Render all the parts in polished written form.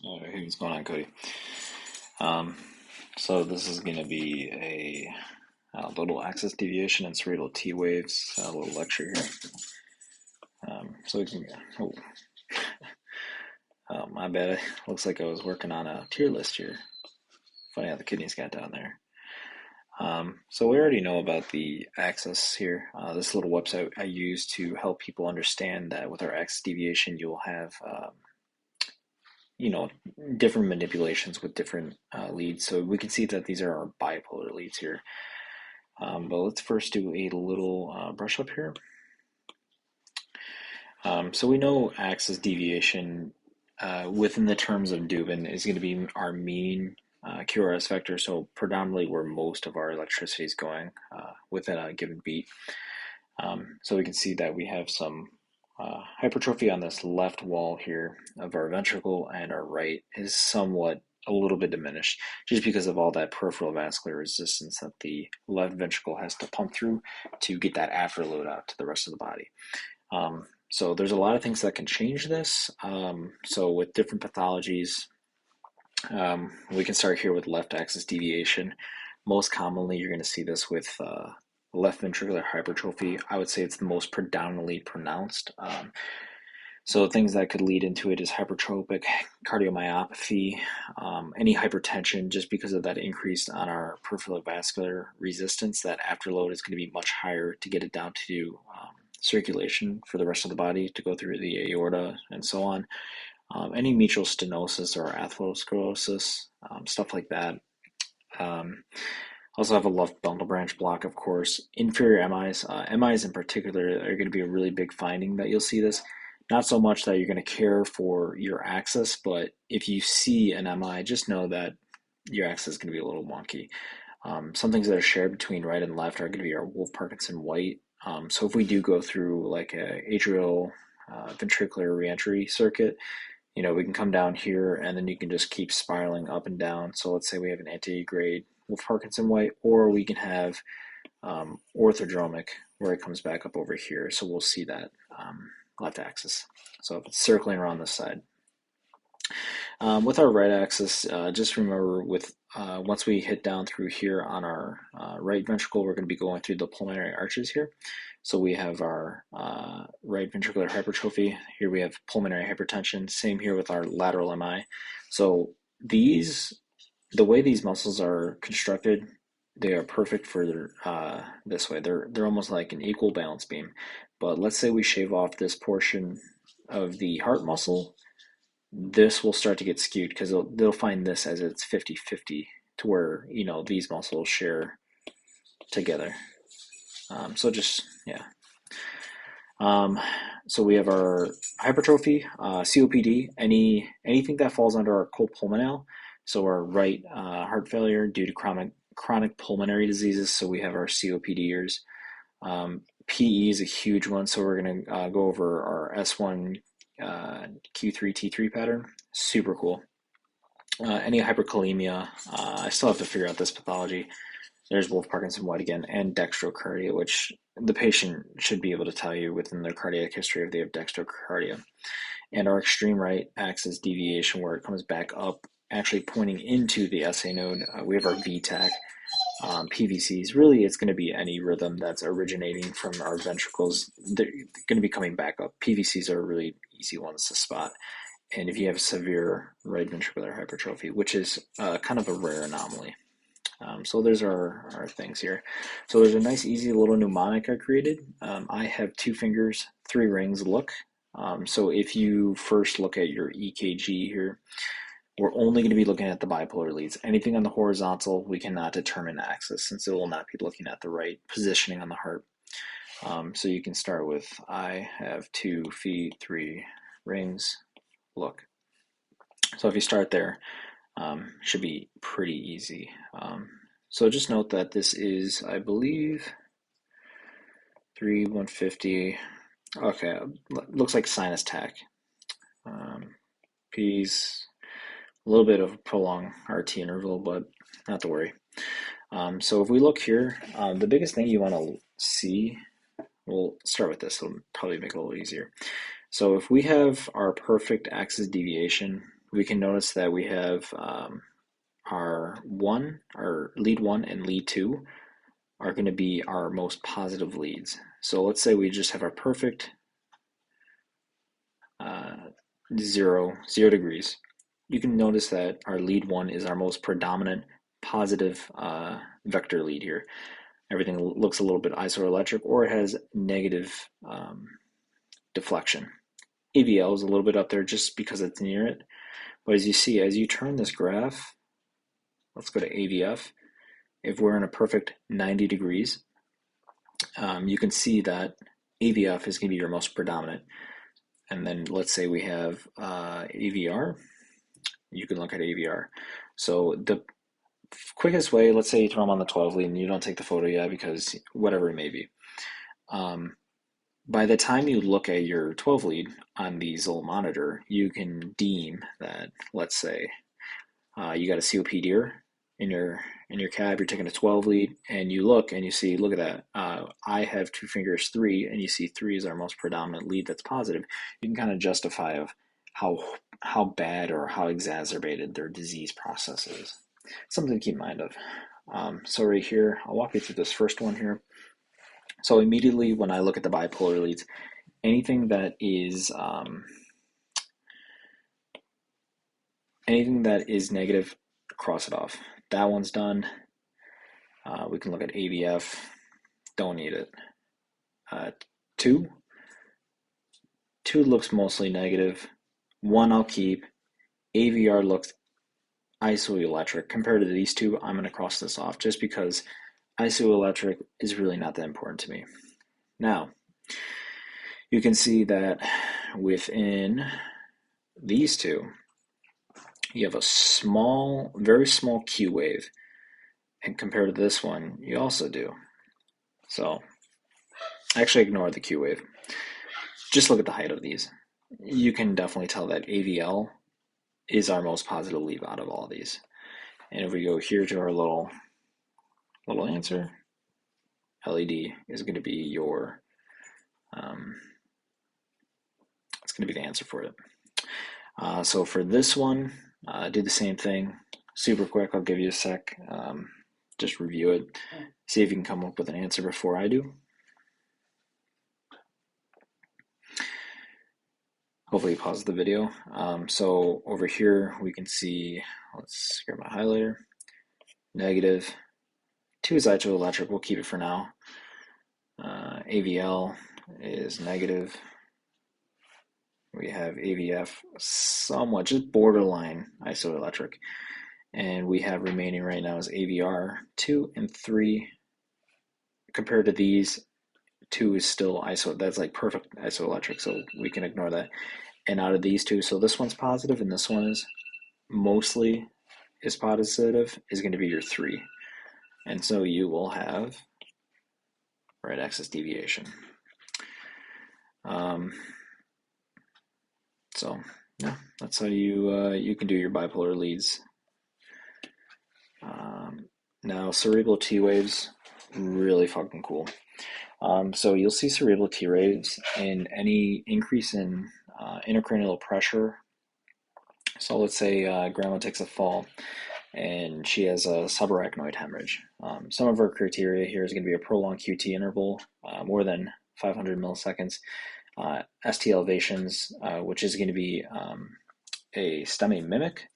Hey, what's going on, Cody? Um, so this is going to be a little axis deviation and cerebral T waves, a little lecture here. So we can, oh, my bad. It looks like I was working on a tier list here. Funny how the kidneys got down there. So we already know about the axis here. This little website I use to help people understand that with our axis deviation, you'll have you know, different manipulations with different leads. So we can see that these are our bipolar leads here. But let's first do a little brush up here. So we know axis deviation within the terms of Dubin is going to be our mean QRS vector, so predominantly where most of our electricity is going within a given beat. So we can see that we have some hypertrophy on this left wall here of our ventricle, and our right is somewhat a little bit diminished just because of all that peripheral vascular resistance that the left ventricle has to pump through to get that afterload out to the rest of the body. So there's a lot of things that can change this. So with different pathologies, we can start here with left axis deviation. Most commonly, you're going to see this with left ventricular hypertrophy. I would say it's the most predominantly pronounced. So things that could lead into it is hypertrophic cardiomyopathy, any hypertension, just because of that increase on our peripheral vascular resistance. That afterload is going to be much higher to get it down to circulation for the rest of the body to go through the aorta and so on. Any mitral stenosis or atherosclerosis, stuff like that. Also have a left bundle branch block, of course. Inferior MIs. MIs in particular are going to be a really big finding that you'll see this. Not so much that you're going to care for your axis, but if you see an MI, just know that your axis is going to be a little wonky. Some things that are shared between right and left are going to be our Wolff-Parkinson-White. So if we do go through like a atrial ventricular reentry circuit, we can come down here and then you can just keep spiraling up and down. So let's say we have an antegrade with Parkinson-White, or we can have orthodromic where it comes back up over here. So we'll see that left axis. So if it's circling around this side. With our right axis, just remember once we hit down through here on our right ventricle, we're going to be going through the pulmonary arches here. So we have our right ventricular hypertrophy. Here we have pulmonary hypertension. Same here with our lateral MI. So the way these muscles are constructed, they are perfect for this way. They're almost like an equal balance beam. But let's say we shave off this portion of the heart muscle, this will start to get skewed because they'll find this as it's 50-50 to where these muscles share together. So just yeah. So we have our hypertrophy, COPD, anything that falls under our col pulmonale. So our right heart failure due to chronic pulmonary diseases. So we have our COPDers. PE is a huge one. So we're going to go over our S1 Q3 T3 pattern. Super cool. Any hyperkalemia, I still have to figure out this pathology. There's Wolff-Parkinson-White again, and dextrocardia, which the patient should be able to tell you within their cardiac history if they have dextrocardia. And our extreme right axis deviation, where it comes back up, actually pointing into the SA node. We have our VTAC, PVCs. Really, it's going to be any rhythm that's originating from our ventricles. They're going to be coming back up. PVCs are really easy ones to spot. And if you have severe right ventricular hypertrophy, which is kind of a rare anomaly. So there's our things here. So there's a nice, easy little mnemonic I created. I have 2 fingers, 3 rings, look. So if you first look at your EKG here, we're only going to be looking at the bipolar leads. Anything on the horizontal, we cannot determine axis since it will not be looking at the right positioning on the heart. So you can start with, I have 2 feet, 3 rings, look. So if you start there, should be pretty easy. So just note that this is, I believe, 150. Okay, looks like sinus tach. P's a little bit of a prolonged RT interval, but not to worry. So if we look here, the biggest thing you want to see, we'll start with this, it'll probably make it a little easier. So if we have our perfect axis deviation, we can notice that we have our lead one and lead two are going to be our most positive leads. So let's say we just have our perfect uh, 0 degrees. You can notice that our lead one is our most predominant positive vector lead here. Everything looks a little bit isoelectric, or it has negative deflection. AVL is a little bit up there just because it's near it. But as you see, as you turn this graph, let's go to AVF. If we're in a perfect 90 degrees, you can see that AVF is going to be your most predominant. And then let's say we have AVR. You can look at AVR. So the quickest way, let's say you throw them on the 12 lead and you don't take the photo yet because whatever it may be. By the time you look at your 12 lead on the Zoll monitor, you can deem that, let's say, you got a COP deer in your cab, you're taking a 12 lead, and you look and you see, look at that, I have two fingers 3, and you see 3 is our most predominant lead that's positive. You can kind of justify of how bad or how exacerbated their disease process is. Something to keep in mind of. So right here, I'll walk you through this first one here. So immediately when I look at the bipolar leads, anything that is negative, cross it off. That one's done. We can look at AVF. Don't need it. 2 looks mostly negative. 1 I'll keep. AVR looks isoelectric. Compared to these two, I'm going to cross this off just because isoelectric is really not that important to me. Now, you can see that within these two, you have a small, very small Q wave. And compared to this one, you also do. So actually ignore the Q wave. Just look at the height of these. You can definitely tell that AVL is our most positive lead out of all of these. And if we go here to our little answer, LED is going to be your, it's going to be the answer for it. So for this one, do the same thing. Super quick, I'll give you a sec. Just review it. See if you can come up with an answer before I do. Hopefully pause the video. So over here we can see, let's grab my highlighter, negative. 2 is isoelectric, we'll keep it for now. AVL is negative. We have AVF somewhat, just borderline isoelectric. And we have remaining right now is AVR 2 and 3. Compared to these, 2 is still that's like perfect isoelectric, so we can ignore that. And out of these two, so this one's positive and this one is mostly is positive, is going to be your 3. And so you will have right axis deviation. So yeah, that's how you can do your bipolar leads. Now cerebral T waves, really fucking cool. So you'll see cerebral T waves in any increase in intracranial pressure. So let's say grandma takes a fall and she has a subarachnoid hemorrhage. Some of her criteria here is going to be a prolonged QT interval, more than 500 milliseconds, ST elevations, which is going to be a STEMI mimic.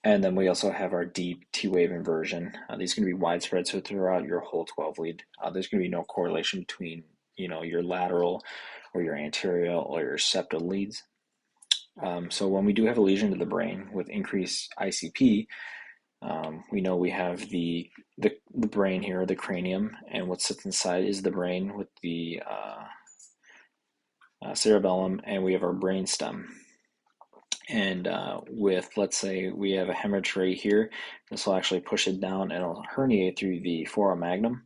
And then we also have our deep T-wave inversion. These are going to be widespread, so throughout your whole 12 lead, there's going to be no correlation between your lateral or your anterior or your septal leads. So when we do have a lesion to the brain with increased ICP, we know we have the brain here, the cranium, and what sits inside is the brain with the cerebellum, and we have our brain stem. And with, let's say we have a hemorrhage right here, this will actually push it down and it'll herniate through the foramen magnum.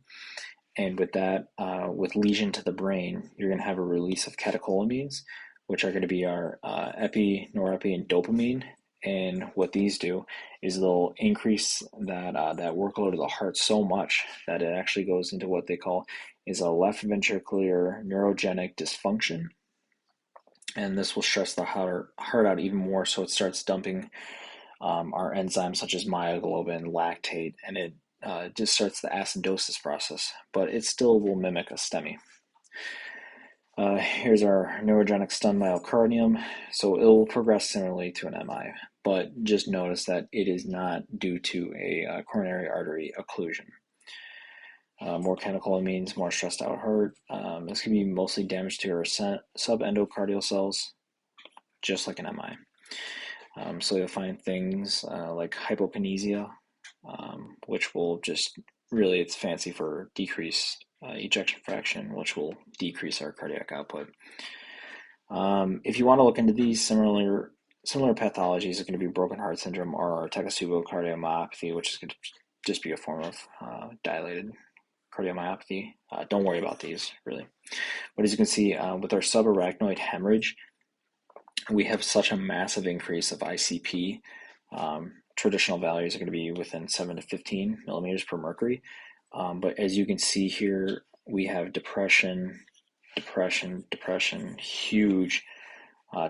And with that, with lesion to the brain, you're going to have a release of catecholamines, which are going to be our epi, norepi, and dopamine. And what these do is they'll increase that workload of the heart so much that it actually goes into what they call is a left ventricular neurogenic dysfunction. and this will stress the heart out even more, so it starts dumping our enzymes such as myoglobin, lactate, and it just starts the acidosis process, but it still will mimic a STEMI. Here's our neurogenic stun myocardium. So it will progress similarly to an MI, but just notice that it is not due to a coronary artery occlusion. More chemical amines, more stressed out heart. This can be mostly damage to your subendocardial cells, just like an MI. So you'll find things like hypokinesia, which will just really, it's fancy for decreased ejection fraction, which will decrease our cardiac output. If you want to look into these similar pathologies, are going to be broken heart syndrome or Takotsubo cardiomyopathy, which is going to just be a form of dilated cardiomyopathy. Don't worry about these, really. But as you can see, with our subarachnoid hemorrhage, we have such a massive increase of ICP. Traditional values are going to be within 7 to 15 millimeters per mercury. But as you can see here, we have depression, huge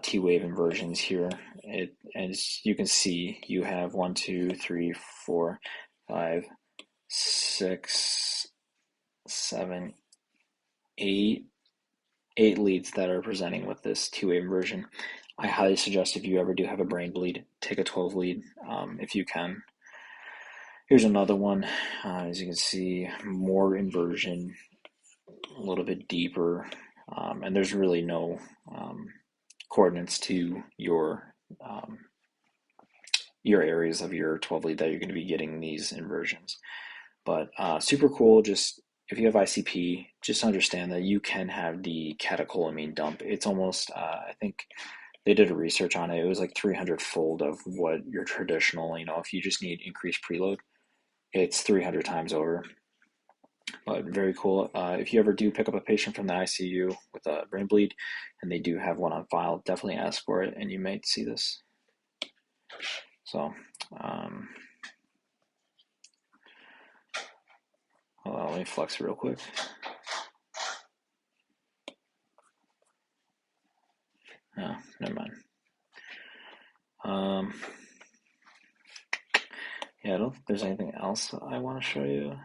T-wave inversions here. As you can see, you have 1, 2, 3, 4, 5, 6, 7, 8 leads that are presenting with this T-wave inversion. I highly suggest if you ever do have a brain bleed, take a 12 lead if you can. Here's another one. As you can see, more inversion, a little bit deeper, and there's really no coordinates to your areas of your 12 lead that you're going to be getting these inversions. But super cool. Just if you have ICP, just understand that you can have the catecholamine dump. It's almost, I think they did a research on it. It was like 300-fold of what your traditional, if you just need increased preload, it's 300 times over. But very cool. If you ever do pick up a patient from the ICU with a brain bleed and they do have one on file, definitely ask for it and you might see this. So, hold on, let me flex real quick. No, never mind. Yeah, I don't think there's anything else I want to show you.